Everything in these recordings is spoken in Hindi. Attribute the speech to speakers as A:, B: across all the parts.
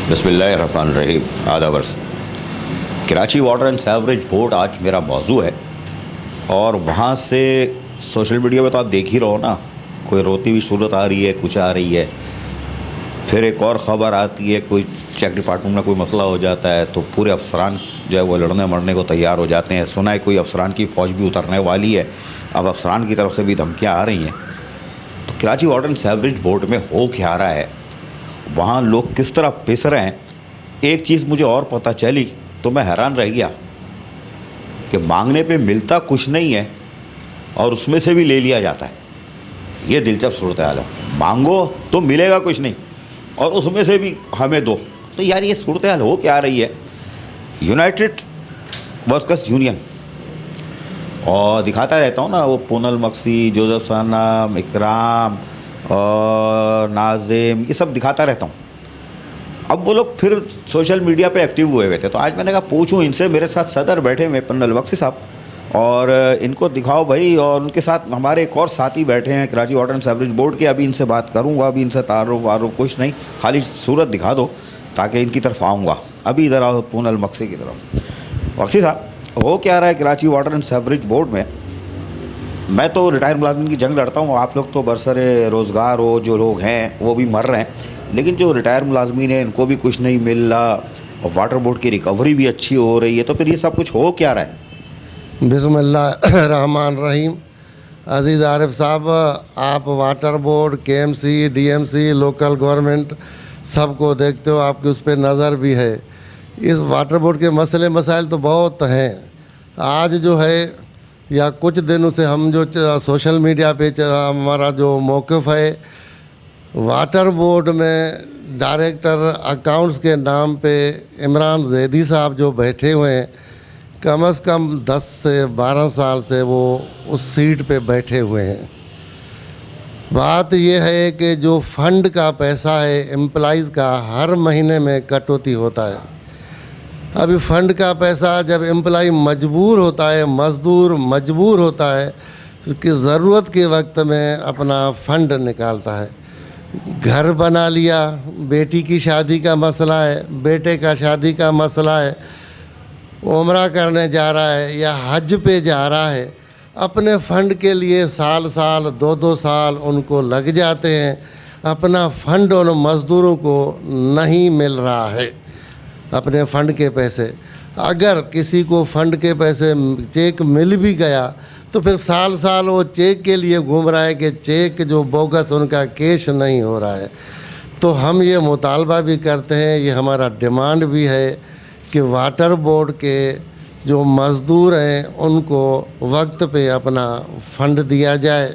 A: बिस्मिल्लाहिर्रहमानिर्रहीम। आदावर्स Karachi water and sewerage board आज मेरा मौजू है और वहाँ से सोशल मीडिया पे तो आप देख ही रहो ना, कोई रोती हुई सूरत आ रही है, कुछ आ रही है, फिर एक और ख़बर आती है कोई चेक डिपार्टमेंट में कोई मसला हो जाता है तो पूरे अफसरान जो है वो लड़ने मरने को तैयार हो जाते हैं। सुना है कोई अफसरान की फ़ौज भी उतरने वाली है, अब अफसरान की तरफ से भी धमकियाँ आ रही हैं। तो Karachi water and sewerage board में हो क्या रहा है, वहाँ लोग किस तरह पिस रहे हैं। एक चीज़ मुझे और पता चली तो मैं हैरान रह गया कि मांगने पे मिलता कुछ नहीं है और उसमें से भी ले लिया जाता है। ये दिलचस्प सूरत हाल है, मांगो तो मिलेगा कुछ नहीं और उसमें से भी हमें दो। तो यार ये सूरत हाल हो क्या रही है। यूनाइटेड वर्कर्स यूनियन और दिखाता रहता हूँ ना, वो पूनल मक्सी, जोसेफ सनम, इकराम और नाजिम, ये सब दिखाता रहता हूँ। अब वो लोग फिर सोशल मीडिया पे एक्टिव हुए थे तो आज मैंने कहा पूछूं इनसे। मेरे साथ सदर बैठे हुए पूनल मक्सी साहब और इनको दिखाओ भाई, और उनके साथ हमारे एक और साथी बैठे हैं Karachi water and sewerage board के। अभी इनसे बात करूँगा, अभी इनसे तारुफ वारुफ कुछ नहीं, खाली सूरत दिखा दो ताकि इनकी तरफ आऊँगा। अभी इधर आओ पूनल मक्सी की तरफ। मक्सी साहब, हो क्या रहा है Karachi water and sewerage board में। मैं तो रिटायर मुलाजिम की जंग लड़ता हूँ, आप लोग तो बरसरे रोज़गार हो, जो लोग हैं वो भी मर रहे हैं, लेकिन जो रिटायर मुलाजमीन हैं इनको भी कुछ नहीं मिल रहा और वाटर बोर्ड की रिकवरी भी अच्छी हो रही है। तो फिर ये सब कुछ हो क्या रहा है।
B: बिस्मिल्लाहिर्रहमानिर्रहीम। अज़ीज़ आरिफ साहब, आप water board, KMC, DMC, local government सबको देखते हो, आपकी उस पर नज़र भी है। इस वाटर बोर्ड के मसले मसाइल तो बहुत हैं। आज जो है या कुछ दिनों से हम जो सोशल मीडिया पे हमारा जो मौक़िफ़ है, वाटर बोर्ड में डायरेक्टर अकाउंट्स के नाम पे इमरान जैदी साहब जो बैठे हुए हैं, कम से कम 10 से 12 साल से वो उस सीट पे बैठे हुए हैं। बात ये है कि जो फंड का पैसा है एम्प्लॉइज़ का, हर महीने में कटौती होता है। अभी फंड का पैसा जब एम्प्लॉय मजबूर होता है, मज़दूर मजबूर होता है, उसकी ज़रूरत के वक्त में अपना फ़ंड निकालता है। घर बना लिया, बेटी की शादी का मसला है, बेटे का शादी का मसला है, उम्रा करने जा रहा है या हज पे जा रहा है, अपने फ़ंड के लिए साल साल 2-2 साल उनको लग जाते हैं। अपना फ़ंड उन मज़दूरों को नहीं मिल रहा है, अपने फ़ंड के पैसे। अगर किसी को फ़ंड के पैसे चेक मिल भी गया तो फिर साल साल वो चेक के लिए घूम रहा है कि चेक जो बोगस उनका कैश नहीं हो रहा है। तो हम ये मुतालबा भी करते हैं, ये हमारा डिमांड भी है कि वाटर बोर्ड के जो मज़दूर हैं उनको वक्त पे अपना फ़ंड दिया जाए।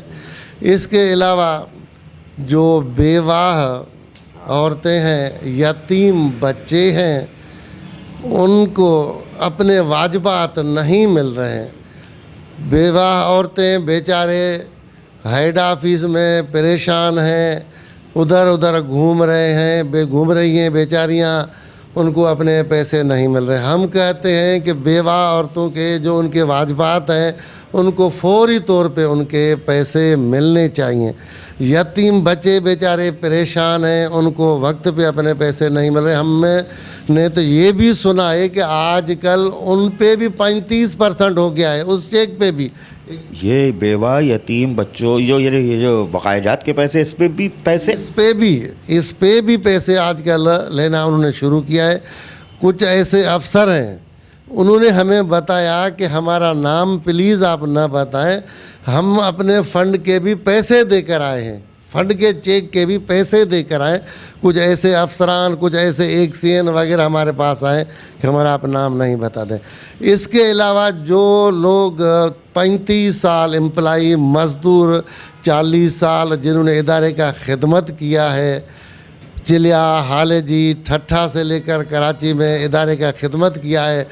B: इसके अलावा जो बेवाह औरतें हैं, यतीम बच्चे हैं, उनको अपने वाजिबात नहीं मिल रहे हैं। बेवाह औरतें बेचारे हेड ऑफिस में परेशान हैं, उधर उधर घूम रही हैं बेचारियां, उनको अपने पैसे नहीं मिल रहे। हम कहते हैं कि बेवाह औरतों के जो उनके वाजिबात हैं उनको फौरी तौर पे उनके पैसे मिलने चाहिए। यतीम बच्चे बेचारे परेशान हैं, उनको वक्त पे अपने पैसे नहीं मिल रहे। हमने तो ये भी सुना है कि आजकल उन पे भी 35% हो गया है, उस चेक पे भी।
A: ये बेवा यतीम बच्चों ये जो बकायाजात के पैसे, इस पे भी पैसे आजकल लेना उन्होंने शुरू किया है। कुछ ऐसे अफसर हैं, उन्होंने हमें बताया कि हमारा नाम प्लीज़ आप ना बताएं, हम अपने फ़ंड के भी पैसे देकर आए हैं, फ़ंड के चेक के भी पैसे देकर आए। कुछ ऐसे अफसरान, कुछ ऐसे एक्सीएन वगैरह हमारे पास आए कि हमारा आप नाम नहीं बता दें। इसके अलावा जो लोग 35 साल एम्प्लॉई, मज़दूर 40 साल जिन्होंने इदारे का खिदमत किया है, चिलिया, हालेजी, ठट्ठा से लेकर कराची में इदारे का खिदमत किया है,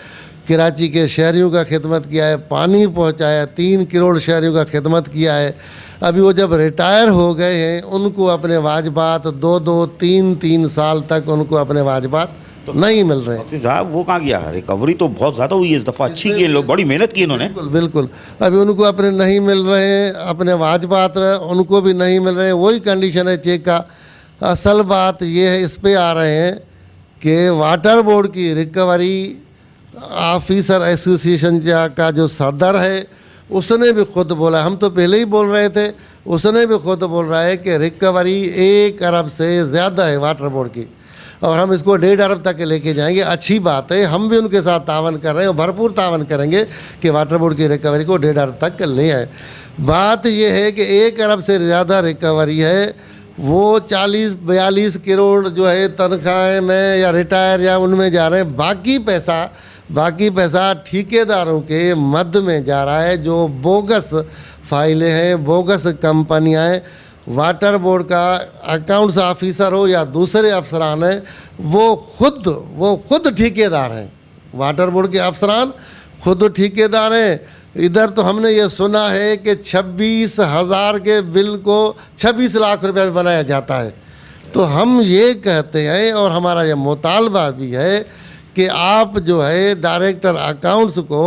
A: कराची के शहरियों का खिदमत किया है, पानी पहुंचाया, 3 करोड़ शहरियों का खिदमत किया है। अभी वो जब रिटायर हो गए हैं उनको अपने वाजिबात 2-2, 3-3 साल तक उनको अपने वाजिबात तो नहीं मिल रहे। साहब वो कहाँ गया, रिकवरी तो बहुत ज़्यादा हुई है इस दफ़ा, अच्छी की है, लोग बड़ी मेहनत की इन्होंने।
B: बिल्कुल अभी उनको अपने नहीं मिल रहे हैं, अपने वाजिबात उनको भी नहीं मिल रहे हैं, वही कंडीशन है चेक का। असल बात ये है, इस पे आ रहे हैं कि वाटर बोर्ड की रिकवरी ऑफिसर एसोसिएशन का जो सदर है उसने भी खुद बोला, हम तो पहले ही बोल रहे थे, उसने भी खुद बोल रहा है कि रिकवरी 1 अरब से ज़्यादा है वाटर बोर्ड की और हम इसको 1.5 अरब तक लेके जाएंगे। अच्छी बात है, हम भी उनके साथ तावन कर रहे हैं और भरपूर तावन करेंगे कि वाटर बोर्ड की रिकवरी को 1.5 अरब तक ले आए। बात यह है कि 1 अरब से ज़्यादा रिकवरी है, वो 40-42 करोड़ जो है तनख्वाहें में या रिटायर या उनमें जा रहे हैं। बाकी पैसा ठेकेदारों के मद में जा रहा है, जो बोगस फाइलें हैं, बोगस कंपनियां हैं। वाटर बोर्ड का अकाउंट्स ऑफिसर हो या दूसरे अफसरान हैं, वो खुद ठेकेदार हैं। वाटर बोर्ड के अफसरान खुद ठेकेदार हैं। इधर तो हमने ये सुना है कि 26,000 के बिल को 26 लाख रुपए में बनाया जाता है। तो हम ये कहते हैं और हमारा ये मुतालबा भी है कि आप जो है डायरेक्टर अकाउंट्स को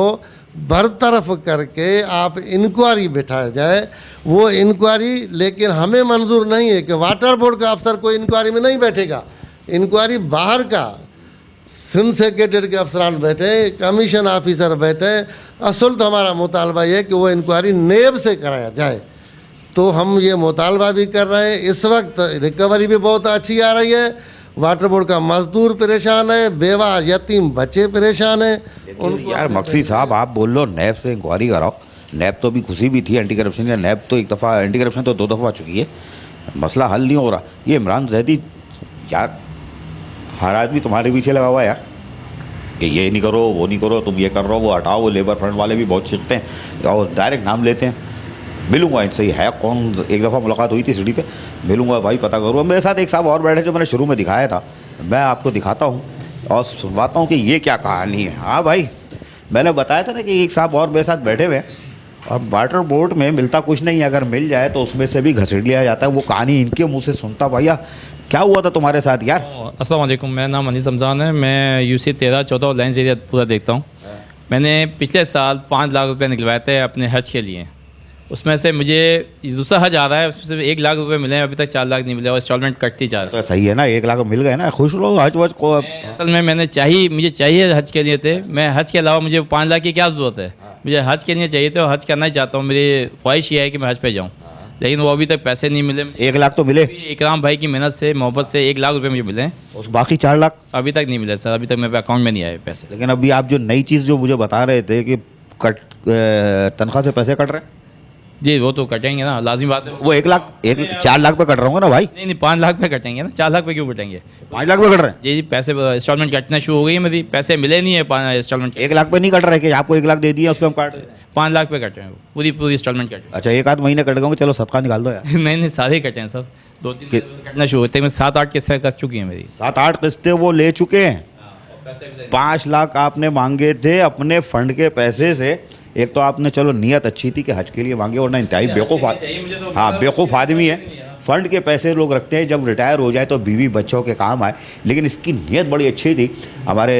B: बरतरफ करके आप इंक्वायरी बिठाया जाए, वो इंक्वायरी, लेकिन हमें मंजूर नहीं है कि वाटर बोर्ड का अफसर कोई इंक्वायरी में नहीं बैठेगा। इंक्वायरी बाहर का सिंध सेक्रेटरी के अफसरान बैठे, कमीशन ऑफिसर बैठे। असल तो हमारा मुतालबा ये है कि वो इंक्वायरी नेब से कराया जाए। तो हम ये मुतालबा भी कर रहे हैं। इस वक्त रिकवरी भी बहुत अच्छी आ रही है। वाटर बोर्ड का मजदूर परेशान है, बेवा यतीम बच्चे परेशान हैं।
A: यार मक्सी साहब, आप बोल लो नैब से इंक्वायरी कराओ। नैब तो अभी खुशी भी थी एंटी करप्शन या नैब तो 1 दफ़ा, एंटी करप्शन तो 2 दफ़ा आ चुकी है, मसला हल नहीं हो रहा। ये इमरान जैदी यार हर आदमी तुम्हारे पीछे लगा हुआ है यार कि ये नहीं करो, वो नहीं करो, तुम ये कर रहे हो, वो हटाओ। वो लेबर फ्रंट वाले भी बहुत चिढ़ते हैं और डायरेक्ट नाम लेते हैं। मिलूंगा इनसे, ही है कौन, एक दफ़ा मुलाकात हुई थी सीढ़ी पे, मिलूंगा भाई, पता करूँगा। मेरे साथ एक साहब और बैठे जो मैंने शुरू में दिखाया था, मैं आपको दिखाता हूँ और सुनवाता हूँ कि ये क्या कहानी है। हाँ भाई, मैंने बताया था ना कि एक साहब और मेरे साथ बैठे हुए हैं और वाटर बोर्ड में मिलता कुछ नहीं है, अगर मिल जाए तो उसमें से भी घसीट लिया जाता है। वो कहानी इनके मुँह से सुनता, भैया क्या हुआ था तुम्हारे साथ यार?
C: अस्सलाम वालेकुम, मेरा नाम अनीस रमज़ान है। मैं UC 13, 14 और लाइन्स एरिया पूरा देखता हूँ। मैंने पिछले साल 5 लाख रुपए निकलवाए थे अपने हज के लिए। उसमें से मुझे दूसरा हज आ रहा है, उसमें से 1 लाख रुपए मिले हैं, अभी तक 4 लाख नहीं मिले और इंस्टॉलमेंट कटती जा रही है।
A: तो सही है ना, 1 लाख मिल गए ना, खुश रहो। हज वज को
C: असल में मुझे चाहिए हज के लिए थे। मैं हज के अलावा मुझे 5 लाख की क्या ज़रूरत है, मुझे हज के लिए चाहिए थे और हज करना ही चाहता हूँ। मेरी ख्वाहिश ये है कि मैं हज पे जाऊँ, लेकिन वो अभी तक पैसे नहीं मिले।
A: 1 लाख तो मिले
C: इकराम भाई की मेहनत से, मोहब्बत से 1 लाख रुपए मुझे मिले हैं।
A: उस बाकी 4 लाख
C: अभी तक नहीं मिले सर, अभी तक मेरे अकाउंट में नहीं आए पैसे।
A: लेकिन अभी आप जो नई चीज़ जो मुझे बता रहे थे कि तनख्वाह से पैसे कट रहे हैं,
C: जी वो तो कटेंगे ना, लाजमी बात है।
A: वो 4 लाख पे कट रहा हूँ ना भाई।
C: नहीं 5 लाख पे कटेंगे ना, 4 लाख पे क्यों कटेंगे?
A: 5 लाख पे कट रहे हैं।
C: जी पैसे इंस्टॉलमेंट कटना शुरू हो गई है मेरी, पैसे मिले नहीं है इंस्टॉलमेंट।
A: 1 लाख पे नहीं कट रहे कि आपको 1 लाख दे दिए उस पर हम काट रहे हैं?
C: 5 लाख पे कटे हैं, पूरी इंस्टॉलमेंट कटे।
A: अच्छा, 1 आध महीने कट गए, चलो सदका निकाल दो यार।
C: नहीं सारे ही कटे हैं सर, 2-3 कटना शुरू होते हैं। मैं 7-8 किस्तें कट चुकी हैं मेरी।
A: 7-8 किस्तें वो ले चुके हैं। 5 लाख आपने मांगे थे अपने फंड के पैसे से। एक तो आपने चलो नियत अच्छी थी कि हज के लिए मांगे, वरना इंतहाई बेवकूफ़, हाँ बेवकूफ़ आदमी है। फ़ंड के पैसे लोग रखते हैं जब रिटायर हो जाए तो बीवी बच्चों के काम आए। लेकिन इसकी नीयत बड़ी अच्छी थी हमारे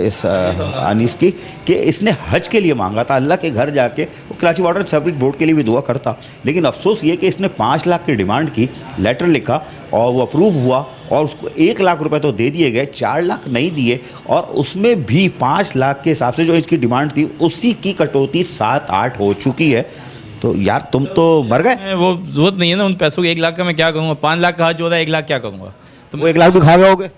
A: इस अनीस की कि इसने हज के लिए मांगा था। अल्लाह के घर जाके वो कराची वाटर सेवरेज बोर्ड के लिए भी दुआ करता। लेकिन अफसोस ये कि इसने 5 लाख की डिमांड की, लेटर लिखा और वो अप्रूव हुआ और उसको 1 लाख रुपए तो दे दिए गए, 4 लाख नहीं दिए। और उसमें भी 5 लाख के हिसाब से जो इसकी डिमांड थी उसी की कटौती 7-8 हो चुकी है। तो यार तुम तो मर गए।
C: वो जरूरत नहीं है ना उन पैसों की। 1 लाख का मैं क्या करूँगा? 5 लाख का हज हो रहा है, 1 लाख क्या करूँगा?
A: तुम 1 लाख भी खा गए होगे।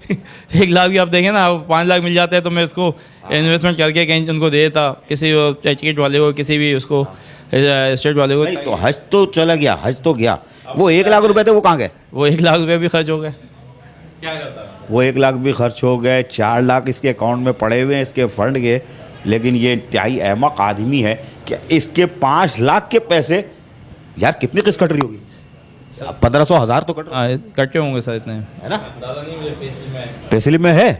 C: 1 लाख भी आप देखें ना, 5 लाख मिल जाते हैं तो मैं इसको इन्वेस्टमेंट करके कहीं उनको दे देता, किसी टिकट वाले को, किसी भी उसको स्टेट वाले को।
A: नहीं तो हज तो चला गया, हज तो गया। वो 1 लाख रुपए थे वो कहाँ गए?
C: वो 1 लाख रुपये भी खर्च हो गए। क्या करता है
A: वो 1 लाख भी खर्च हो गए, 4 लाख इसके अकाउंट में पड़े हुए हैं इसके फंड के। लेकिन ये इंतहाई अहमक आदमी है कि इसके 5 लाख के पैसे, यार कितनी किस्त कट रही होगी? 1500 1000 तो
C: कटे होंगे सर इतने,
A: है ना?
C: ज़्यादा नहीं मुझे
A: पेसिली में है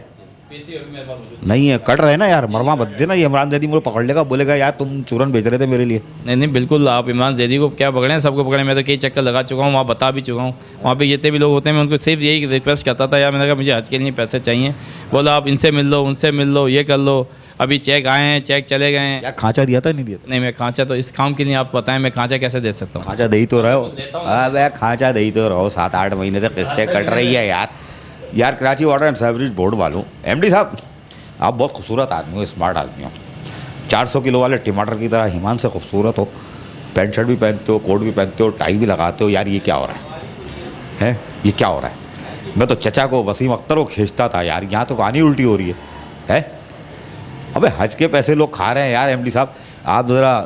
C: पैसे अभी मेरे पास मौजूद
A: नहीं है, कट रहे ना यार। मरवा मत देना, ये इमरान जैदी मुझे पकड़ लेगा, बोलेगा यार तुम चूरन बेच रहे थे मेरे लिए।
C: नहीं बिल्कुल, आप इमरान जैदी को क्या पकड़े, सबको पकड़े। मैं तो कई चक्कर लगा चुका हूँ, वहाँ बता भी चुका हूँ। वहाँ पे जितने भी लोग होते हैं मैं उनको सिर्फ यही रिक्वेस्ट करता था, यार मैंने कहा मुझे हज के लिए पैसे चाहिए। बोला आप इनसे मिल लो, उनसे मिल लो, ये कर लो। अभी चेक आए हैं, चेक चले गए हैं।
A: यार खांचा दिया था नहीं दिया था?
C: नहीं मैं खांचा तो इस काम के लिए आप बताएं, मैं खांचा कैसे दे सकता हूँ?
A: खांचा दे ही तो रहो। अबे खांचा दे ही तो रहो, 7-8 महीने से किस्तें कट रही है यार। यार Karachi water and sewerage board वालों, एमडी साहब आप बहुत खूबसूरत आदमी हो, स्मार्ट आदमी हो, 400 किलो वाले टमाटर की तरह ईमान से खूबसूरत हो, पैंट शर्ट भी पहनते हो, कोट भी पहनते हो, टाई भी लगाते हो। यार ये क्या हो रहा है ये क्या हो रहा है? मैं तो चचा को, वसीम अख्तर को खींचता था यार, यहाँ तो कहानी उल्टी हो रही है? अबे हज के पैसे लोग खा रहे हैं यार। एमडी साहब आप ज़रा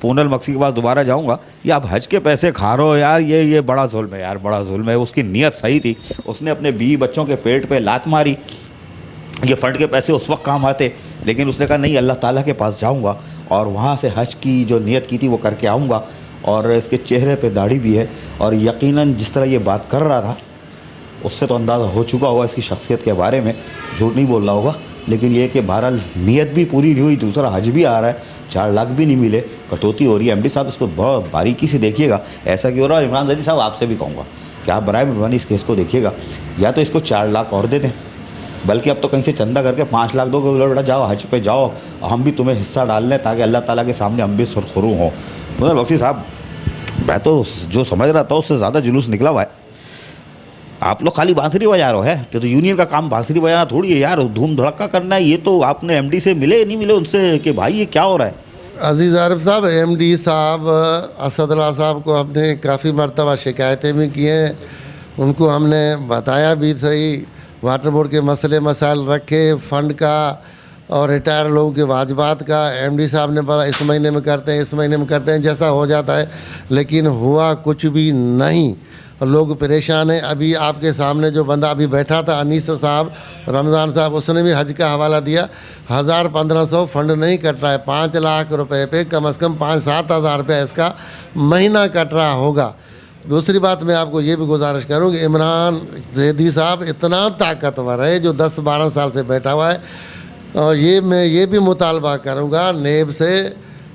A: पूनल मक्सी के पास दोबारा जाऊंगा, ये आप हज के पैसे खा रहे हो यार, ये बड़ा जुल्म है यार, बड़ा जुल्म है। उसकी नीयत सही थी, उसने अपने बीवी बच्चों के पेट पे लात मारी, ये फ़ंड के पैसे उस वक्त काम आते, लेकिन उसने कहा नहीं, अल्लाह ताला के पास जाऊंगा और वहाँ से हज की जो नीयत की थी वो करके आऊँगा। और इसके चेहरे पे दाढ़ी भी है और यकीनन जिस तरह ये बात कर रहा था उससे तो अंदाज़ा हो चुका होगा इसकी शख्सियत के बारे में, झूठ नहीं बोल रहा होगा। लेकिन ये कि बहरहाल नीयत भी पूरी नहीं हुई, दूसरा हज भी आ रहा है, 4 लाख भी नहीं मिले, कटौती हो रही है। एमडी साहब इसको बहुत बारीकी से देखिएगा, ऐसा क्यों हो रहा है? इमरान ज़ैदी साहब आपसे भी कहूँगा कि आप बराए मेहरबानी इस केस को देखिएगा, या तो इसको 4 लाख और दे दें, बल्कि अब तो कहीं से चंदा करके 5 लाख दो, बेटा जाओ हज पे जाओ, हम भी तुम्हें हिस्सा डाल लें ताकि अल्लाह ताला के सामने हम भी सुरखरू हों। पूनल बख्शी साहब, मैं तो जो समझ रहा था उससे ज़्यादा जुलूस निकला हुआ है। आप लोग खाली बांसुरी बजा रहे हो है, तो यूनियन का काम बांसुरी बजाना थोड़ी है यार, धूम धड़का करना है। ये तो आपने एमडी से मिले नहीं मिले उनसे कि भाई ये क्या हो रहा है?
B: अजीज़ आरिफ साहब, एमडी साहब असदुल्ला साहब को हमने काफ़ी मरतबा शिकायतें भी की हैं, उनको हमने बताया भी सही, वाटर बोर्ड के मसले मसाइल रखे, फ़ंड का और रिटायर लोगों के वाजबात का। एमडी साहब ने पता इस महीने में करते हैं, इस महीने में करते हैं, जैसा हो जाता है, लेकिन हुआ कुछ भी नहीं। लोग परेशान हैं। अभी आपके सामने जो बंदा अभी बैठा था अनीस साहब, रमज़ान साहब, उसने भी हज का हवाला दिया। 1000-1500 फंड नहीं कट रहा है, 5 लाख रुपए पे कम से कम 5-7 हज़ार रुपये इसका महीना कट रहा होगा। दूसरी बात मैं आपको ये भी गुजारिश करूँ कि इमरान ज़ैदी साहब इतना ताकतवर है जो 10-12 साल से बैठा हुआ है, और ये मैं ये भी मुतालबा करूँगा नेब से,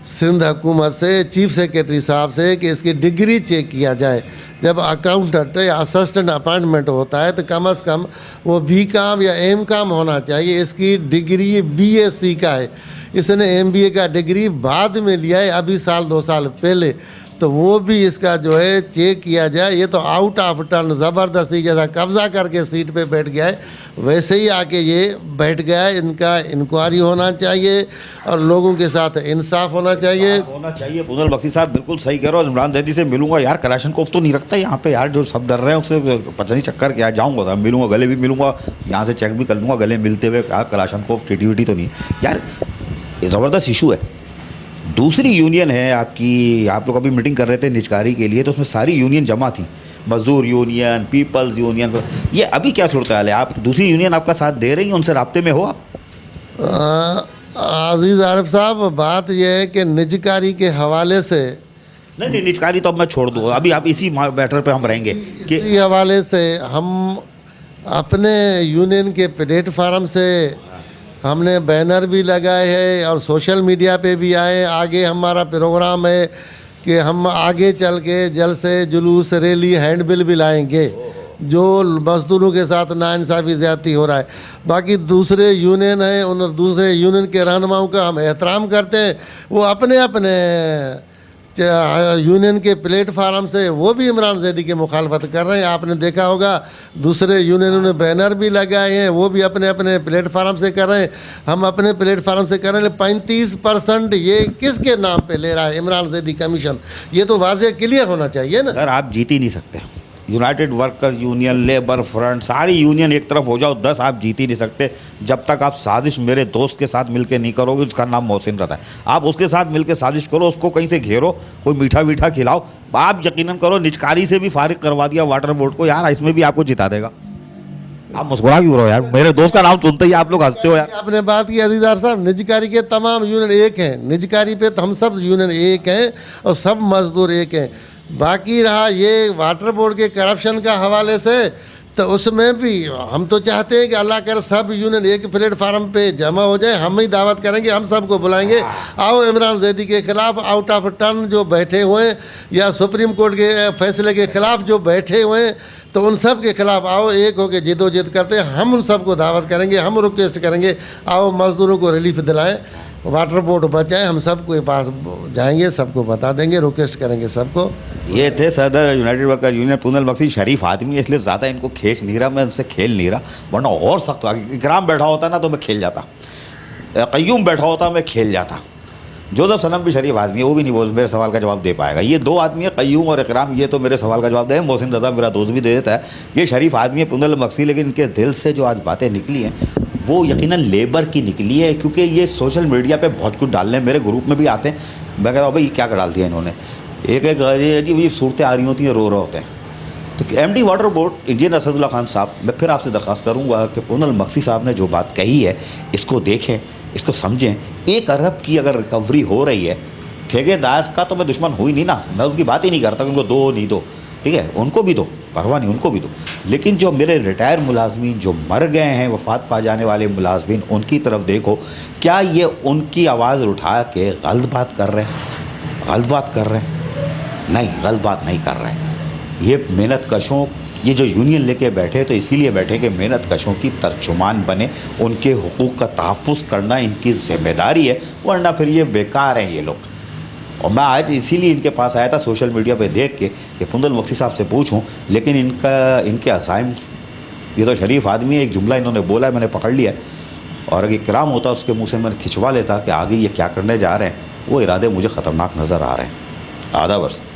B: सिंध हुकूमत से, चीफ सेक्रेटरी साहब से कि इसकी डिग्री चेक किया जाए। जब अकाउंटेंट या असिस्टेंट अपॉइंटमेंट होता है तो कम से कम वो BCom या M.Com होना चाहिए। इसकी डिग्री BSc का है, इसने MBA का डिग्री बाद में लिया है, अभी 1-2 साल पहले। तो वो भी इसका जो है चेक किया जाए। ये तो आउट ऑफ टर्न ज़बरदस्ती जैसा कब्ज़ा करके सीट पे बैठ गया है, वैसे ही आके ये बैठ गया है। इनका इंक्वायरी होना चाहिए और लोगों के साथ इंसाफ होना चाहिए।
A: पूनल बख्शी साहब बिल्कुल सही कह रहे हो। इमरान ज़ैदी से मिलूंगा यार, कलाशनकोफ तो नहीं रखता यहाँ पे यार, जो सब डर रहे हैं उससे पता नहीं चक्कर क्या। जाऊँगा तो मिलूंगा, गले भी मिलूंगा, यहाँ से चेक भी कर लूँगा, गले मिलते हुए यार कलाशनकोफ टीटी तो नहीं यार। ज़बरदस्त इशू है। दूसरी यूनियन है आपकी, आप लोग अभी मीटिंग कर रहे थे निजकारी के लिए, तो उसमें सारी यूनियन जमा थी, मजदूर यूनियन, पीपल्स यूनियन। ये अभी क्या सूरत हाल है? आप दूसरी यूनियन आपका साथ दे रही हैं, उनसे राब्ते में हो आप?
B: अजीज़ आरिफ साहब, बात यह है कि निजकारी के हवाले से
A: नहीं, निजकारी तो अब मैं छोड़ दूँ, अभी आप इसी मैटर पे हम रहेंगे कि
B: इसी हवाले से हम अपने यूनियन के प्लेटफार्म से हमने बैनर भी लगाए हैं और सोशल मीडिया पे भी आए। आगे हमारा प्रोग्राम है कि हम आगे चल के जल से जुलूस, रैली, हैंडबिल भी लाएंगे जो मजदूरों के साथ नाइंसाफ़ी ज़्यादती हो रहा है। बाकी दूसरे यूनियन हैं, उन दूसरे यूनियन के रहनुमाओं का हम एहतराम करते हैं, वो अपने अपने यूनियन के प्लेटफार्म से वो भी इमरान ज़ैदी की मुखालफत कर रहे हैं। आपने देखा होगा दूसरे यूनियनों ने बैनर भी लगाए हैं, वो भी अपने अपने प्लेटफार्म से कर रहे हैं, हम अपने प्लेटफार्म से कर रहे हैं। 35% ये किसके नाम पे ले रहा है इमरान ज़ैदी कमीशन? ये तो वाज़े क्लियर होना चाहिए ना
A: सर। आप जीत ही नहीं सकते। United worker union, labour front, सारी यूनियन एक तरफ हो जाओ 10, आप जीत ही नहीं सकते जब तक आप साजिश मेरे दोस्त के साथ मिलके नहीं करोगे। उसका नाम मोहसिन रज़ा है। आप उसके साथ मिलके साजिश करो, उसको कहीं से घेरो, कोई मीठा मीठा खिलाओ। आप यकीनन करो निजकारी से भी फारिग करवा दिया वाटर बोर्ड को यार, इसमें भी आपको जिता देगा। आप मुस्कुरा क्यों रहे हो यार? मेरे दोस्त का नाम सुनते ही आप लोग हंसते हो यार।
B: आपने बात की अजीज़ार साहब, निजकारी के तमाम यूनियन एक हैं, निजकारी पे तो हम सब यूनियन एक हैं और सब मजदूर एक हैं। बाकी रहा ये वाटर बोर्ड के करप्शन का हवाले से, तो उसमें भी हम तो चाहते हैं कि अल्लाह कर सब यूनियन एक प्लेटफार्म पे जमा हो जाए। हम ही दावत करेंगे, हम सबको बुलाएंगे, आओ इमरान ज़ैदी के ख़िलाफ़ आउट ऑफ टर्न जो बैठे हुए हैं या सुप्रीम कोर्ट के फैसले के ख़िलाफ़ जो बैठे हुए हैं, तो उन सब के ख़िलाफ़ आओ, एक होकर जिदोजहद करते हैं। हम उन सबको दावत करेंगे, हम रिक्वेस्ट करेंगे, आओ मज़दूरों को रिलीफ दिलाएं। वाटर बोर्ड बचाए, हम सबके पास जाएंगे, सबको बता देंगे, रिक्वेस्ट करेंगे सबको।
A: ये थे सदर United worker union Punhal Maksi. शरीफ आदमी है इसलिए ज़्यादा इनको खींच नहीं रहा, मैं उनसे खेल नहीं रहा, वरना और सख्त आगे। इकराम बैठा होता ना तो मैं खेल जाता, क़य्यूम बैठा होता मैं खेल जाता। जोसेफ सनम भी शरीफ आदमी है, वो भी नहीं बोल मेरे सवाल का जवाब दे पाएगा। ये दो आदमी है, क़य्यूम और इकराम, ये तो मेरे सवाल का जवाब दे। मोहसिन रज़ा मेरा दोस्त भी दे देता है। ये शरीफ आदमी है पुनल मक्सी, लेकिन इनके दिल से जो आज बातें निकली हैं वो यकीनन लेबर की निकली है, क्योंकि ये सोशल मीडिया पे बहुत कुछ डालने, मेरे ग्रुप में भी आते हैं। मैं कहता हूँ भाई क्या कर डाल दिया इन्होंने, एक एक अजीब सूरतें आ रही होती हैं, रो रहे होते हैं। तो MD water board engineer Asadullah Khan साहब, मैं फिर आपसे दरख्वास्त करूँगा कि पुनल मक्सी साहब ने जो बात कही है इसको देखें, इसको समझें। 1 अरब की अगर रिकवरी हो रही है, ठेकेदार का तो मैं दुश्मन हुई नहीं ना, मैं उनकी बात ही नहीं करता कि उनको दो नहीं दो, ठीक है, उनको भी दो, परवाह नहीं, उनको भी दो। लेकिन जो मेरे रिटायर मुलाजमीन जो मर गए हैं, वफ़ात पा जाने वाले मुलाजमीन, उनकी तरफ देखो। क्या ये उनकी आवाज़ उठा के गलत बात कर रहे हैं? गलत बात कर रहे हैं? नहीं, गलत बात नहीं कर रहे हैं। ये मेहनत कशों, ये जो यूनियन लेके बैठे तो इसीलिए बैठे कि मेहनत कशों की तर्जुमान बने, उनके हुकूक का तहफ़्फ़ुज़ करना इनकी ज़िम्मेदारी है, वरना फिर ये बेकार हैं ये लोग। और मैं आज इसीलिए इनके पास आया था सोशल मीडिया पे देख के कि पुनल मक्सी साहब से पूछूं, लेकिन इनके अज़ाइम, ये तो शरीफ आदमी है, एक जुमला इन्होंने बोला है मैंने पकड़ लिया है, और अगर इकराम होता उसके मुंह से मैंने खिंचवा लेता कि आगे ये क्या करने जा रहे हैं, वो इरादे मुझे ख़तरनाक नज़र आ रहे हैं। आधा वर्ष